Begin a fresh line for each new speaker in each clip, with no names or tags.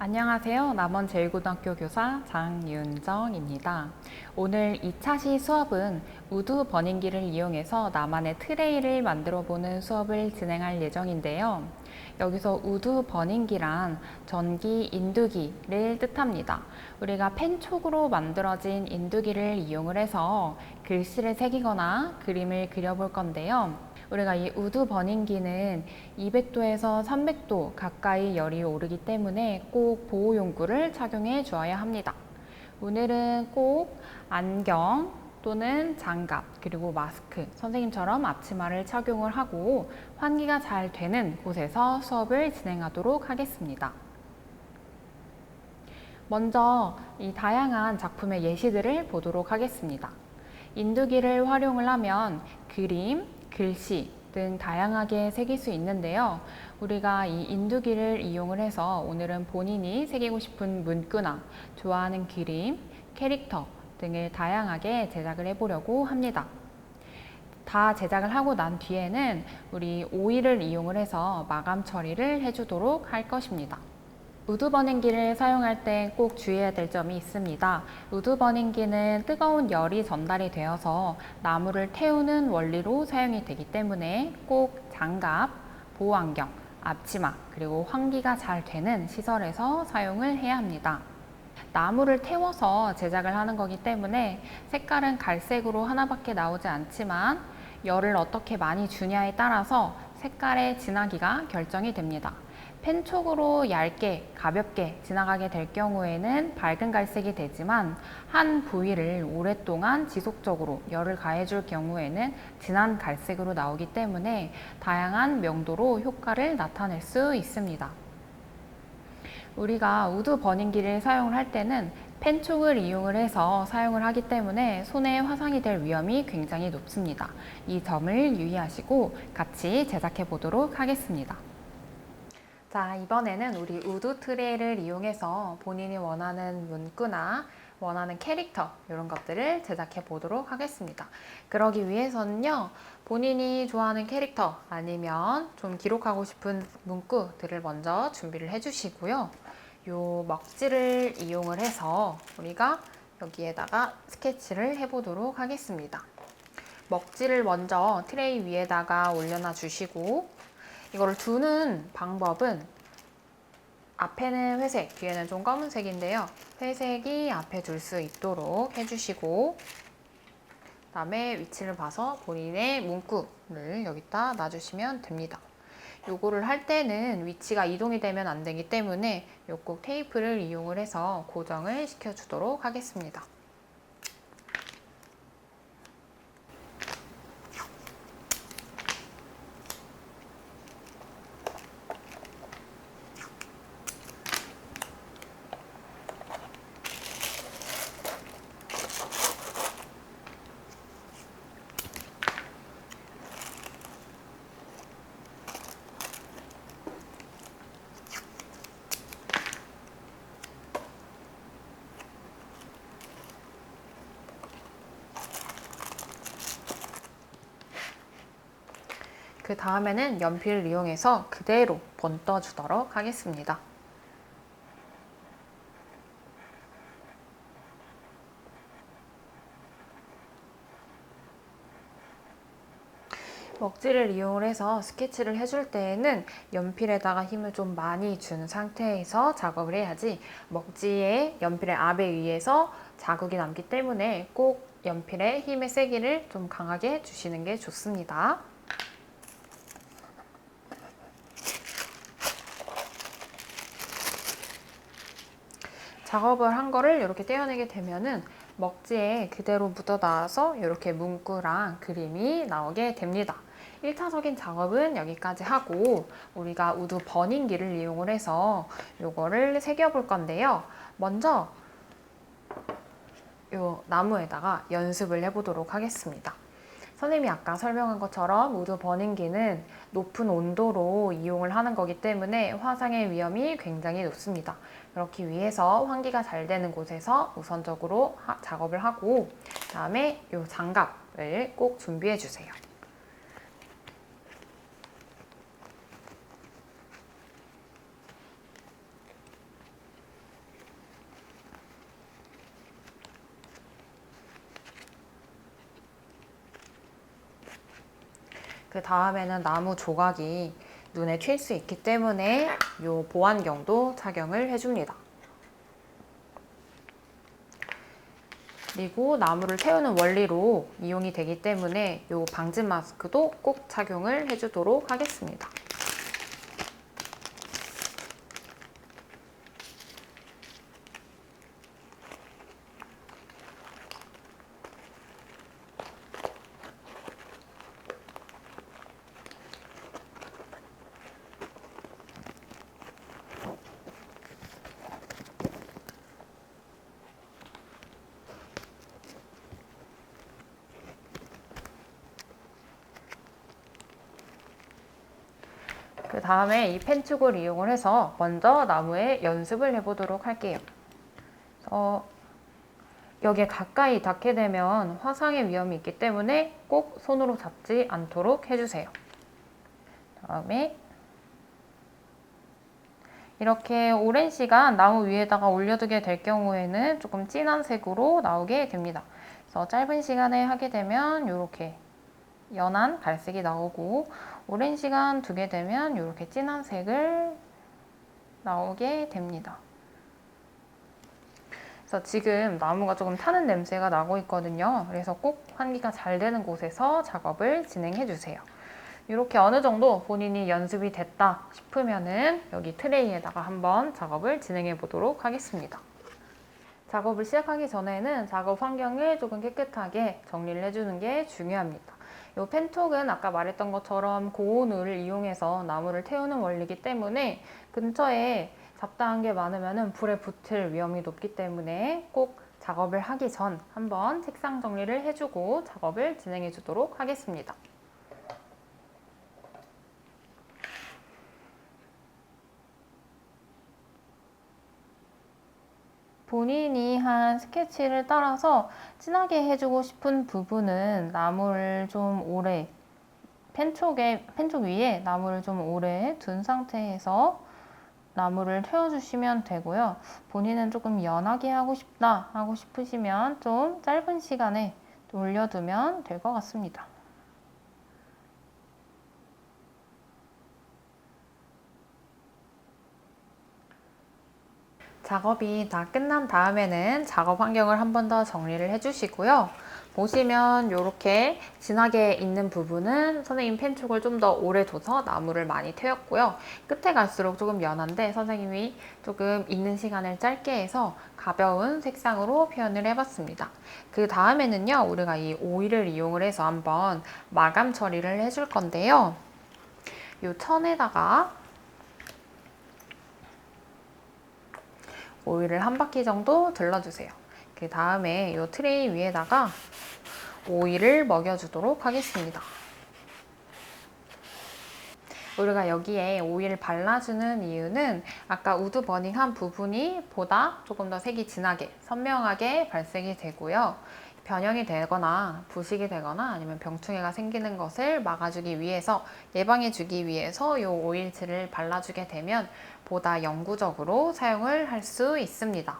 안녕하세요. 남원제일고등학교 교사 장윤정입니다. 오늘 2차 시 수업은 우드 버닝기를 이용해서 나만의 트레이를 만들어 보는 수업을 진행할 예정인데요. 여기서 우드 버닝기란 전기 인두기를 뜻합니다. 우리가 펜촉으로 만들어진 인두기를 이용을 해서 글씨를 새기거나 그림을 그려볼 건데요. 우리가 이 우드 버닝기는 200도에서 300도 가까이 열이 오르기 때문에 꼭 보호용구를 착용해 주어야 합니다. 오늘은 꼭 안경 또는 장갑 그리고 마스크, 선생님처럼 앞치마를 착용을 하고 환기가 잘 되는 곳에서 수업을 진행하도록 하겠습니다. 먼저 이 다양한 작품의 예시들을 보도록 하겠습니다. 인두기를 활용을 하면 그림, 글씨 등 다양하게 새길 수 있는데요. 우리가 이 인두기를 이용을 해서 오늘은 본인이 새기고 싶은 문구나 좋아하는 그림, 캐릭터 등을 다양하게 제작을 해보려고 합니다. 다 제작을 하고 난 뒤에는 우리 오일을 이용을 해서 마감 처리를 해주도록 할 것입니다. 우드 버닝기를 사용할 때 꼭 주의해야 될 점이 있습니다. 우드 버닝기는 뜨거운 열이 전달이 되어서 나무를 태우는 원리로 사용이 되기 때문에 꼭 장갑, 보호안경, 앞치마, 그리고 환기가 잘 되는 시설에서 사용을 해야 합니다. 나무를 태워서 제작을 하는 거기 때문에 색깔은 갈색으로 하나밖에 나오지 않지만 열을 어떻게 많이 주냐에 따라서 색깔의 진하기가 결정이 됩니다. 펜촉으로 얇게 가볍게 지나가게 될 경우에는 밝은 갈색이 되지만 한 부위를 오랫동안 지속적으로 열을 가해줄 경우에는 진한 갈색으로 나오기 때문에 다양한 명도로 효과를 나타낼 수 있습니다. 우리가 우드 버닝기를 사용을 할 때는 펜촉을 이용을 해서 사용을 하기 때문에 손에 화상이 될 위험이 굉장히 높습니다. 이 점을 유의하시고 같이 제작해 보도록 하겠습니다. 자, 이번에는 우리 우드 트레이를 이용해서 본인이 원하는 문구나 원하는 캐릭터 이런 것들을 제작해 보도록 하겠습니다. 그러기 위해서는요, 본인이 좋아하는 캐릭터 아니면 좀 기록하고 싶은 문구들을 먼저 준비를 해 주시고요. 요 먹지를 이용을 해서 우리가 여기에다가 스케치를 해 보도록 하겠습니다. 먹지를 먼저 트레이 위에다가 올려놔 주시고, 이거를 두는 방법은 앞에는 회색, 뒤에는 좀 검은색인데요. 회색이 앞에 둘 수 있도록 해주시고, 그 다음에 위치를 봐서 본인의 문구를 여기다 놔주시면 됩니다. 요거를 할 때는 위치가 이동이 되면 안 되기 때문에 요 꼭 테이프를 이용을 해서 고정을 시켜주도록 하겠습니다. 그 다음에는 연필을 이용해서 그대로 번떠 주도록 하겠습니다. 먹지를 이용을 해서 스케치를 해줄 때에는 연필에다가 힘을 좀 많이 준 상태에서 작업을 해야지 먹지에 연필의 압에 의해서 자국이 남기 때문에 꼭 연필의 힘의 세기를 좀 강하게 주시는 게 좋습니다. 작업을 한 거를 이렇게 떼어내게 되면은 먹지에 그대로 묻어나와서 이렇게 문구랑 그림이 나오게 됩니다. 1차적인 작업은 여기까지 하고 우리가 우드 버닝기를 이용을 해서 이거를 새겨 볼 건데요. 먼저 이 나무에다가 연습을 해보도록 하겠습니다. 선생님이 아까 설명한 것처럼 우드 버닝기는 높은 온도로 이용을 하는 거기 때문에 화상의 위험이 굉장히 높습니다. 그렇기 위해서 환기가 잘 되는 곳에서 우선적으로 작업을 하고 그다음에 이 장갑을 꼭 준비해 주세요. 그 다음에는 나무 조각이 눈에 튈 수 있기 때문에 이 보안경도 착용을 해줍니다. 그리고 나무를 태우는 원리로 이용이 되기 때문에 이 방진 마스크도 꼭 착용을 해주도록 하겠습니다. 그 다음에 이 펜축을 이용을 해서 먼저 나무에 연습을 해보도록 할게요. 여기에 가까이 닿게 되면 화상의 위험이 있기 때문에 꼭 손으로 잡지 않도록 해주세요. 다음에 이렇게 오랜 시간 나무 위에다가 올려두게 될 경우에는 조금 진한 색으로 나오게 됩니다. 그래서 짧은 시간에 하게 되면 이렇게 연한 갈색이 나오고 오랜 시간 두게 되면 이렇게 진한 색을 나오게 됩니다. 그래서 지금 나무가 조금 타는 냄새가 나고 있거든요. 그래서 꼭 환기가 잘 되는 곳에서 작업을 진행해 주세요. 이렇게 어느 정도 본인이 연습이 됐다 싶으면은 여기 트레이에다가 한번 작업을 진행해 보도록 하겠습니다. 작업을 시작하기 전에는 작업 환경을 조금 깨끗하게 정리를 해주는 게 중요합니다. 이 펜톡은 아까 말했던 것처럼 고온을 이용해서 나무를 태우는 원리이기 때문에 근처에 잡다한 게 많으면 불에 붙을 위험이 높기 때문에 꼭 작업을 하기 전 한번 책상 정리를 해주고 작업을 진행해 주도록 하겠습니다. 본인이 한 스케치를 따라서 진하게 해주고 싶은 부분은 나무를 좀 오래 펜촉 위에 나무를 좀 오래 둔 상태에서 나무를 태워주시면 되고요. 본인은 조금 연하게 하고 싶다 하고 싶으시면 좀 짧은 시간에 올려두면 될 것 같습니다. 작업이 다 끝난 다음에는 작업 환경을 한 번 더 정리를 해주시고요. 보시면 이렇게 진하게 있는 부분은 선생님 펜촉을 좀 더 오래 둬서 나무를 많이 태웠고요. 끝에 갈수록 조금 연한데 선생님이 조금 있는 시간을 짧게 해서 가벼운 색상으로 표현을 해봤습니다. 그 다음에는요, 우리가 이 오일을 이용을 해서 한번 마감 처리를 해줄 건데요. 이 천에다가 오일을 한 바퀴 정도 둘러주세요. 그 다음에 이 트레이 위에다가 오일을 먹여주도록 하겠습니다. 우리가 여기에 오일을 발라주는 이유는 아까 우드 버닝한 부분이 보다 조금 더 색이 진하게 선명하게 발색이 되고요. 변형이 되거나 부식이 되거나 아니면 병충해가 생기는 것을 막아주기 위해서 예방해주기 위해서 이 오일칠을 발라주게 되면 보다 영구적으로 사용을 할 수 있습니다.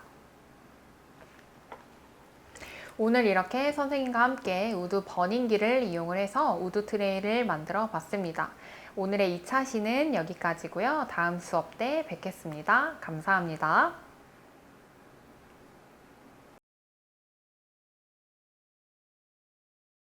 오늘 이렇게 선생님과 함께 우드 버닝기를 이용을 해서 우드 트레이를 만들어 봤습니다. 오늘의 2차 시는 여기까지고요. 다음 수업 때 뵙겠습니다. 감사합니다.